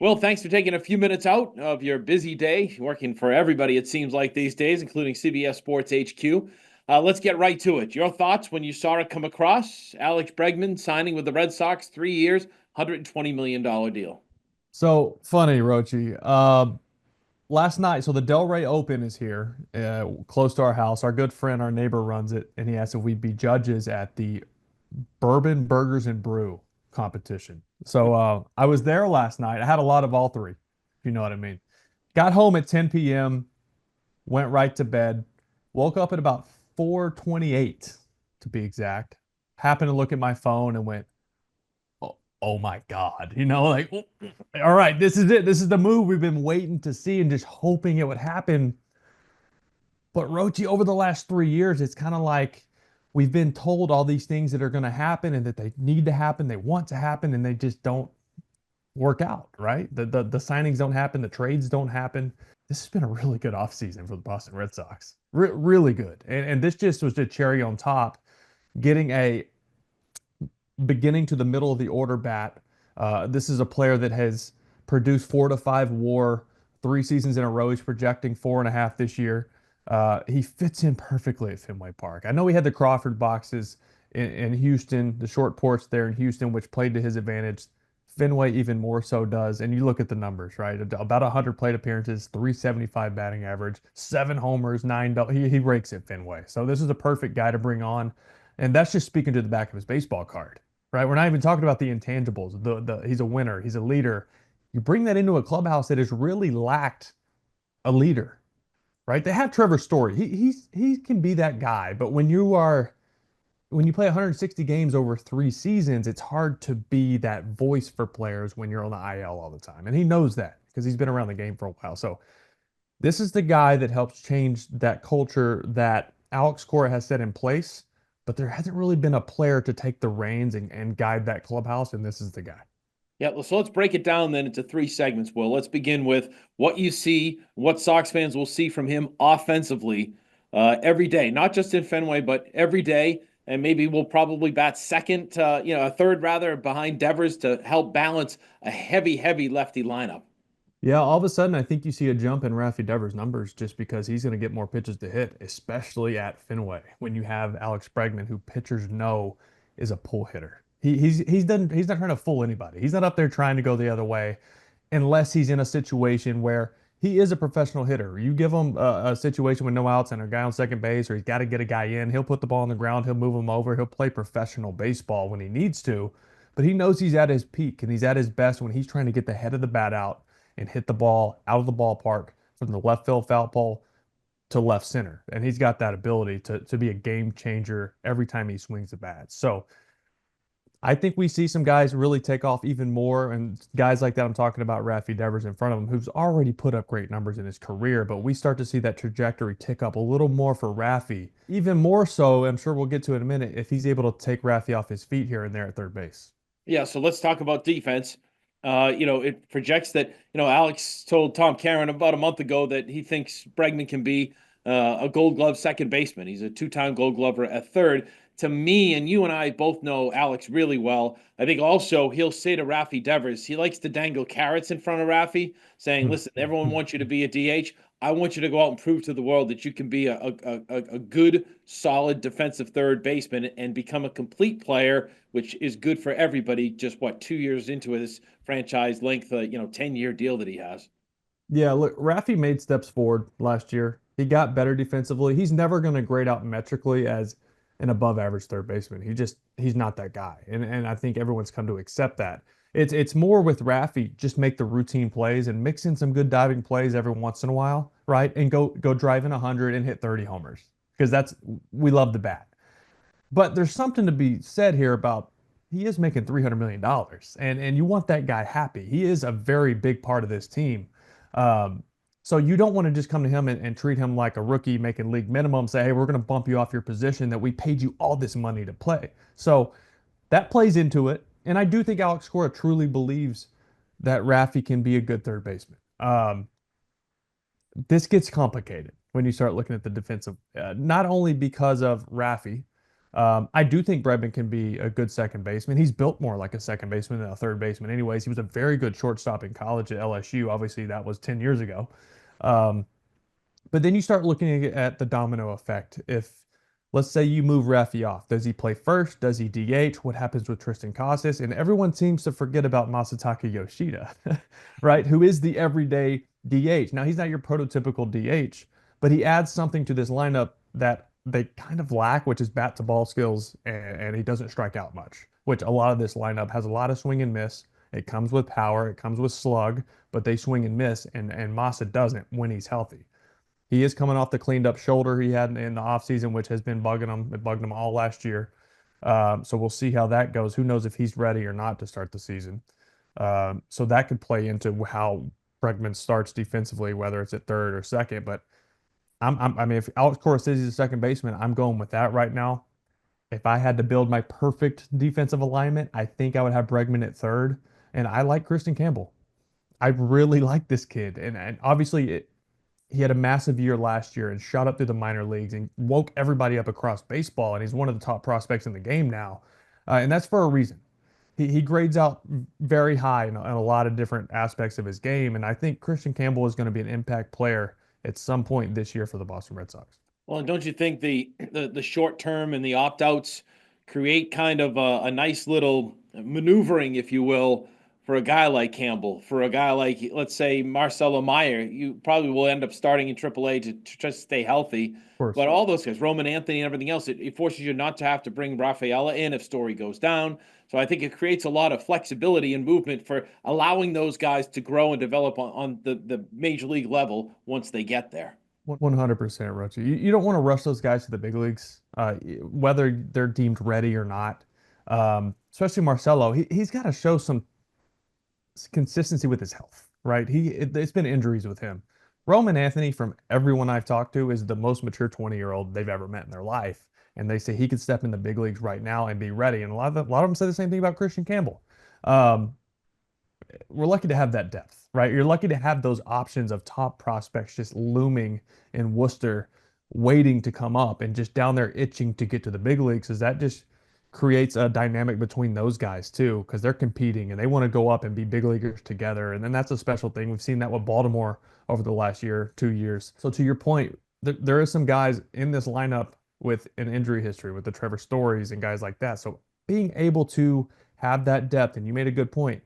Will, thanks for taking a few minutes out of your busy day, working for everybody, it seems like these days, including CBS Sports HQ. Let's get right to it. Your thoughts when you saw it come across? Alex Bregman signing with the Red Sox, 3 years, $120 million deal. So funny, Roche. Last night, so the Delray Open is here, close to our house. Our good friend, our neighbor runs it, and he asked if we'd be judges at the Bourbon Burgers and Brew competition. So I was there last night. I had a lot of all three, if you know what I mean. Got home at 10 p.m., went right to bed, woke up at about 4:28 to be exact. Happened to look at my phone and went, oh my God, like, all right, this is it. This is the move we've been waiting to see and just hoping it would happen. But Rochi, over the last 3 years, it's kind of like we've been told all these things that are going to happen and that they need to happen, they want to happen, and they just don't work out, right? The signings don't happen, the trades don't happen. This has been a really good offseason for the Boston Red Sox. Really good. And this just was the cherry on top, getting a beginning to the middle of the order bat. This is a player that has produced 4 to 5 WAR 3 seasons in a row. He's projecting 4.5 this year. He fits in perfectly at Fenway Park. I know he had the Crawford boxes in Houston, the short porch there in Houston, which played to his advantage. Fenway even more so does. And you look at the numbers, right? About 100 plate appearances, 375 batting average, 7 homers, nine. He rakes at Fenway. So this is a perfect guy to bring on. And that's just speaking to the back of his baseball card, right? We're not even talking about the intangibles. He's a winner. He's a leader. You bring that into a clubhouse that has really lacked a leader, right? They have Trevor Story. He can be that guy, but when you play 160 games over 3 seasons, it's hard to be that voice for players when you're on the IL all the time. And he knows that because he's been around the game for a while. So this is the guy that helps change that culture that Alex Cora has set in place, but there hasn't really been a player to take the reins and guide that clubhouse, and this is the guy. Yeah, so let's break it down then into three segments, Will. Let's begin with what you see, what Sox fans will see from him offensively every day, not just in Fenway, but every day. And maybe we'll probably bat second, a third rather, behind Devers to help balance a heavy, heavy lefty lineup. Yeah, all of a sudden, I think you see a jump in Rafi Devers' numbers just because he's going to get more pitches to hit, especially at Fenway when you have Alex Bregman, who pitchers know is a pull hitter. He's not trying to fool anybody. He's not up there trying to go the other way unless he's in a situation where he is a professional hitter. You give him a situation with no outs and a guy on second base, or he's got to get a guy in. He'll put the ball on the ground. He'll move him over. He'll play professional baseball when he needs to. But he knows he's at his peak and he's at his best when he's trying to get the head of the bat out and hit the ball out of the ballpark from the left field foul pole to left center. And he's got that ability to be a game changer every time he swings the bat. So I think we see some guys really take off even more. And guys like that, I'm talking about Rafi Devers in front of him, who's already put up great numbers in his career. But we start to see that trajectory tick up a little more for Rafi. Even more so, I'm sure we'll get to it in a minute, if he's able to take Rafi off his feet here and there at third base. Yeah, so let's talk about defense. It projects that, Alex told Tom Caron about a month ago that he thinks Bregman can be a gold glove second baseman. He's a two-time gold glover at third. To me, and you and I both know Alex really well, I think also he'll say to Rafi Devers, he likes to dangle carrots in front of Rafi, saying, listen, everyone wants you to be a DH. I want you to go out and prove to the world that you can be a good, solid defensive third baseman and become a complete player, which is good for everybody. Just what, 2 years into his franchise length, 10-year deal that he has. Yeah, look, Rafi made steps forward last year. He got better defensively. He's never going to grade out metrically as an above average third baseman. He's not that guy. And I think everyone's come to accept that. It's more with Rafi, just make the routine plays and mix in some good diving plays every once in a while, right? And go drive in 100 and hit 30 homers because that's we love the bat. But there's something to be said here about he is making $300 million, and you want that guy happy. He is a very big part of this team. Um, so you don't want to just come to him and treat him like a rookie making league minimum, say, hey, we're going to bump you off your position that we paid you all this money to play. So that plays into it. And I do think Alex Cora truly believes that Rafi can be a good third baseman. This gets complicated when you start looking at the defensive, not only because of Rafi, I do think Bregman can be a good second baseman. He's built more like a second baseman than a third baseman, anyways. He was a very good shortstop in college at LSU. Obviously, that was 10 years ago. Um, but then you start looking at the domino effect. If, let's say, you move Rafi off, does he play first? Does he DH? What happens with Tristan Casas? And everyone seems to forget about Masataka Yoshida, right? Who is the everyday DH. Now, he's not your prototypical DH, but he adds something to this lineup that they kind of lack, which is bat to ball skills, and he doesn't strike out much, which a lot of this lineup has a lot of swing and miss. It comes with power, it comes with slug, but they swing and miss, and Massa doesn't when he's healthy. He is coming off the cleaned up shoulder he had in the offseason, which has been bugging him. It bugged him all last year. So we'll see how that goes. Who knows if he's ready or not to start the season. So that could play into how Bregman starts defensively, whether it's at third or second. But I mean, if Alex Cora says he's a second baseman, I'm going with that right now. If I had to build my perfect defensive alignment, I think I would have Bregman at third. And I like Christian Campbell. I really like this kid. And obviously, he had a massive year last year and shot up through the minor leagues and woke everybody up across baseball. And he's one of the top prospects in the game now. And that's for a reason. He grades out very high in a lot of different aspects of his game. And I think Christian Campbell is going to be an impact player at some point this year for the Boston Red Sox. Well, and don't you think the short term and the opt outs create kind of a nice little maneuvering, if you will, for a guy like Campbell, for a guy like, let's say, Marcelo Meyer? You probably will end up starting in AAA to just stay healthy. Of course. But all those guys, Roman Anthony and everything else, it forces you not to have to bring Rafaela in if Story goes down. So I think it creates a lot of flexibility and movement for allowing those guys to grow and develop on the major league level once they get there. 100%, Roche. You don't want to rush those guys to the big leagues, whether they're deemed ready or not. Especially Marcelo, he's got to show some consistency with his health, right? It's been injuries with him. Roman Anthony, from everyone I've talked to, is the most mature 20-year-old they've ever met in their life. And they say he could step in the big leagues right now and be ready. And a lot of them say the same thing about Christian Campbell. Um, we're lucky to have that depth, right? You're lucky to have those options of top prospects just looming in Worcester, waiting to come up and just down there itching to get to the big leagues. Because that just creates a dynamic between those guys too, because they're competing and they want to go up and be big leaguers together. And then that's a special thing. We've seen that with Baltimore over the last year, 2 years. So to your point, there is some guys in this lineup with an injury history, with the Trevor Stories and guys like that. So being able to have that depth, and you made a good point,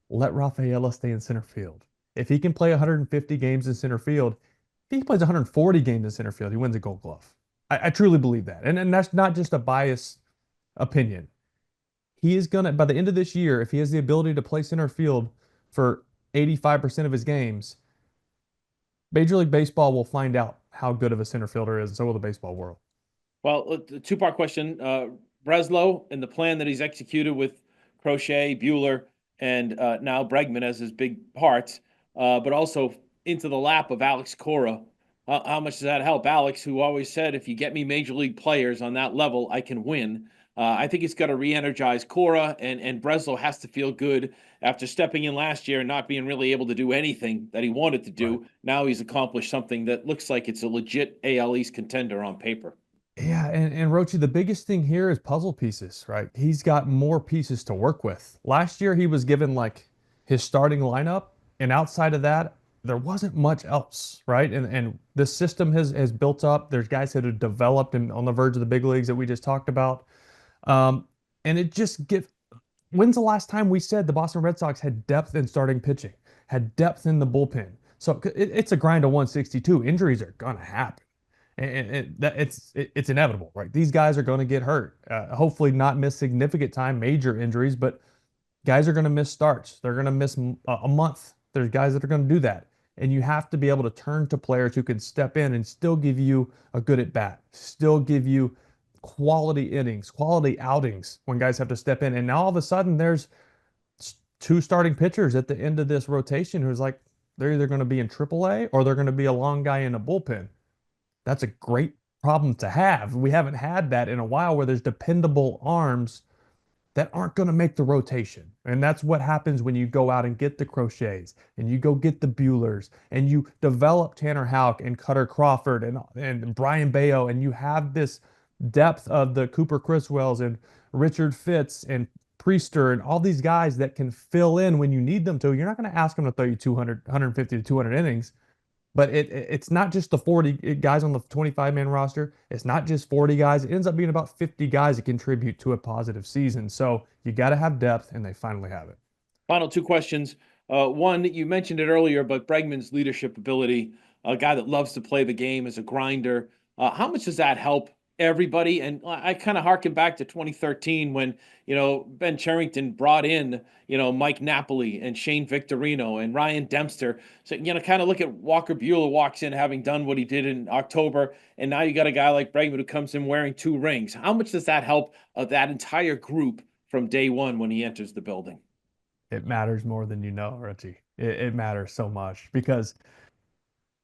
let Rafaela stay in center field. If he can play 150 games in center field, if he plays 140 games in center field, he wins a Gold Glove. I truly believe that, and that's not just a biased opinion. He is gonna, by the end of this year, if he has the ability to play center field for 85% of his games, Major League Baseball will find out how good of a center fielder is, and so will the baseball world. Well, the two-part question. Breslow and the plan that he's executed with Crochet, Bueller, and now Bregman as his big parts, but also into the lap of Alex Cora. How much does that help Alex, who always said, if you get me major league players on that level, I can win? I think it's got to re-energize Cora, and Breslow has to feel good after stepping in last year and not being really able to do anything that he wanted to do. Right. Now he's accomplished something that looks like it's a legit AL East contender on paper. Yeah, and Roche, the biggest thing here is puzzle pieces, right? He's got more pieces to work with. Last year, he was given like his starting lineup, and outside of that, there wasn't much else, right? And the system has built up. There's guys that have developed and on the verge of the big leagues that we just talked about. Um, and it just get when's the last time we said the Boston Red Sox had depth in starting pitching, had depth in the bullpen? So it's a grind of 162. Injuries are gonna happen, and it's inevitable, right? These guys are going to get hurt. Hopefully, not miss significant time, major injuries, but guys are going to miss starts. They're going to miss a month. There's guys that are going to do that, and you have to be able to turn to players who can step in and still give you a good at bat, still give you quality innings, quality outings when guys have to step in. And now all of a sudden, there's two starting pitchers at the end of this rotation who's like they're either going to be in AAA or they're going to be a long guy in a bullpen. That's a great problem to have. We haven't had that in a while where there's dependable arms that aren't going to make the rotation. And that's what happens when you go out and get the Crochets and you go get the Buellers and you develop Tanner Houck and Cutter Crawford and Brian Bayo, and you have this depth of the Cooper Criswells and Richard Fitz and Priester and all these guys that can fill in when you need them to. You're not going to ask them to throw you 200, 150 to 200 innings, but it's not just the 40 guys on the 25-man roster. It's not just 40 guys. It ends up being about 50 guys that contribute to a positive season. So you got to have depth, and they finally have it. Final two questions. One, you mentioned it earlier, but Bregman's leadership ability, a guy that loves to play the game, is a grinder. How much does that help everybody? And I kind of harken back to 2013 when, Ben Cherington brought in, Mike Napoli and Shane Victorino and Ryan Dempster. So, kind of look at Walker Buehler walks in having done what he did in October. And now you got a guy like Bregman who comes in wearing two rings. How much does that help that entire group from day one when he enters the building? It matters more than you know, Richie. It matters so much because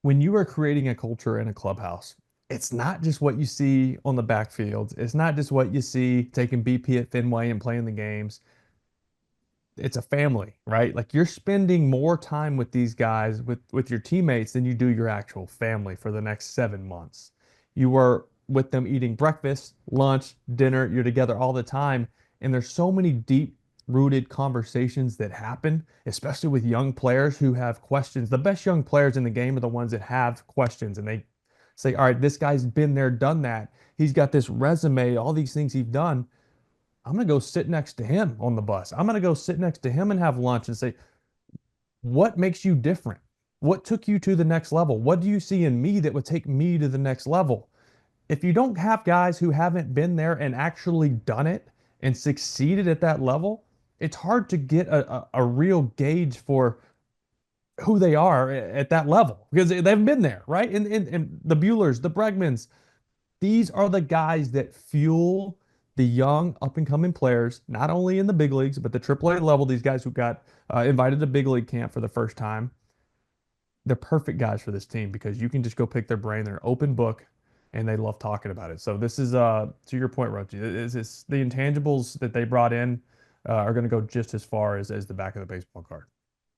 when you are creating a culture in a clubhouse, it's not just what you see on the backfields. It's not just what you see taking BP at Fenway and playing the games. It's a family, right? Like you're spending more time with these guys, with your teammates than you do your actual family for the next 7 months. You are with them eating breakfast, lunch, dinner, you're together all the time. And there's so many deep rooted conversations that happen, especially with young players who have questions. The best young players in the game are the ones that have questions and they say, all right, this guy's been there, done that. He's got this resume, all these things he's done. I'm going to go sit next to him on the bus. I'm going to go sit next to him and have lunch and say, what makes you different? What took you to the next level? What do you see in me that would take me to the next level? If you don't have guys who haven't been there and actually done it and succeeded at that level, it's hard to get a real gauge for who they are at that level because they've been there, right? And the Buellers, the Bregmans, these are the guys that fuel the young up and coming players, not only in the big leagues, but the AAA level. These guys who got invited to big league camp for the first time. They're perfect guys for this team because you can just go pick their brain. They're open book and they love talking about it. So this is to your point, Rochi, is the intangibles that they brought in are going to go just as far as the back of the baseball card.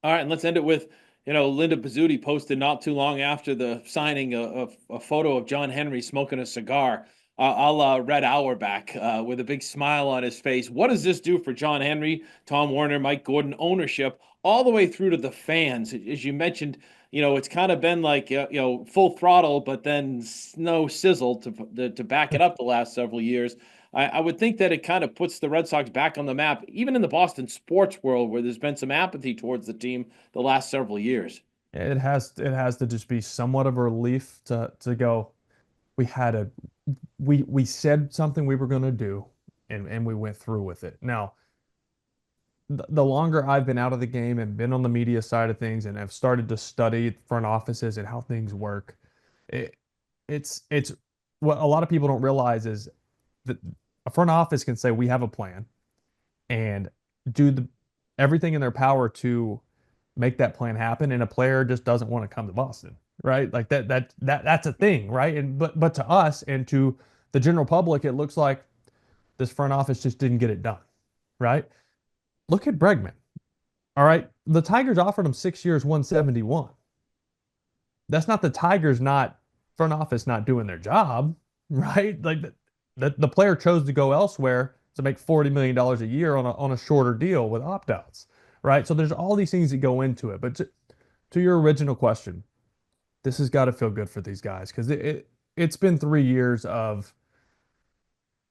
All right, and let's end it with, Linda Pizzuti posted not too long after the signing a photo of John Henry smoking a cigar, a la Red Auerbach, with a big smile on his face. What does this do for John Henry, Tom Werner, Mike Gordon ownership, all the way through to the fans? As you mentioned, it's kind of been like, full throttle, but then no sizzle to back it up the last several years. I would think that it kind of puts the Red Sox back on the map, even in the Boston sports world, where there's been some apathy towards the team the last several years. It has to just be somewhat of a relief to go. We had a we said something we were going to do, and we went through with it. Now, the longer I've been out of the game and been on the media side of things, and have started to study front offices and how things work, it, it's what a lot of people don't realize is that a front office can say we have a plan and do the everything in their power to make that plan happen, and a player just doesn't want to come to Boston, right? Like that's a thing, right? And but to us and to the general public, it looks like this front office just didn't get it done, right? Look at Bregman. All right, the Tigers offered him 6 years, 171. That's not the Tigers not front office not doing their job, right? Like the player chose to go elsewhere to make $40 million a year on a shorter deal with opt outs, right? So there's all these things that go into it. But to your original question, this has got to feel good for these guys because it's been 3 years of,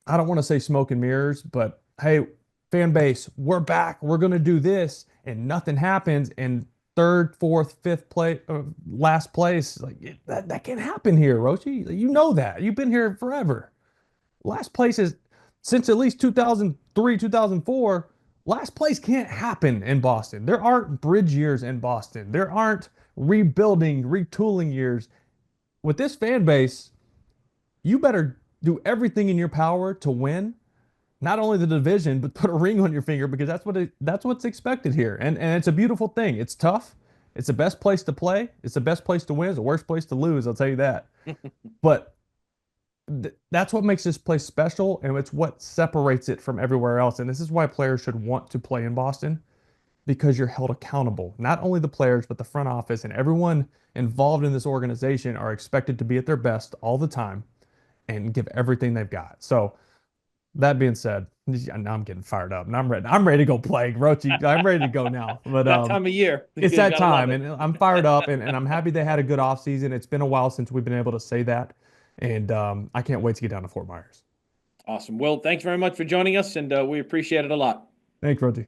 I don't want to say smoke and mirrors, but hey, fan base, we're back. We're going to do this. And nothing happens. And third, fourth, fifth place, last place, like that can't happen here, Rochi. You know that. You've been here forever. Last place is since at least 2003, 2004. Last place can't happen in Boston. There aren't bridge years in Boston. There aren't rebuilding, retooling years. With this fan base, you better do everything in your power to win not only the division but put a ring on your finger because that's what's expected here. And it's a beautiful thing. It's tough. It's the best place to play. It's the best place to win. It's the worst place to lose. I'll tell you that. But that's what makes this place special, and it's what separates it from everywhere else. And this is why players should want to play in Boston because you're held accountable. Not only the players, but the front office and everyone involved in this organization are expected to be at their best all the time. and give everything they've got. So that being said, now I'm getting fired up and I'm ready. I'm ready to go play, Rochi. I'm ready to go now. But That time of year, it's you that gotta love time, it. and I'm fired up, and I'm happy they had a good offseason. It's been a while since we've been able to say that, and I can't wait to get down to Fort Myers. Awesome. Well, thanks very much for joining us, and we appreciate it a lot. Thanks, Rochi.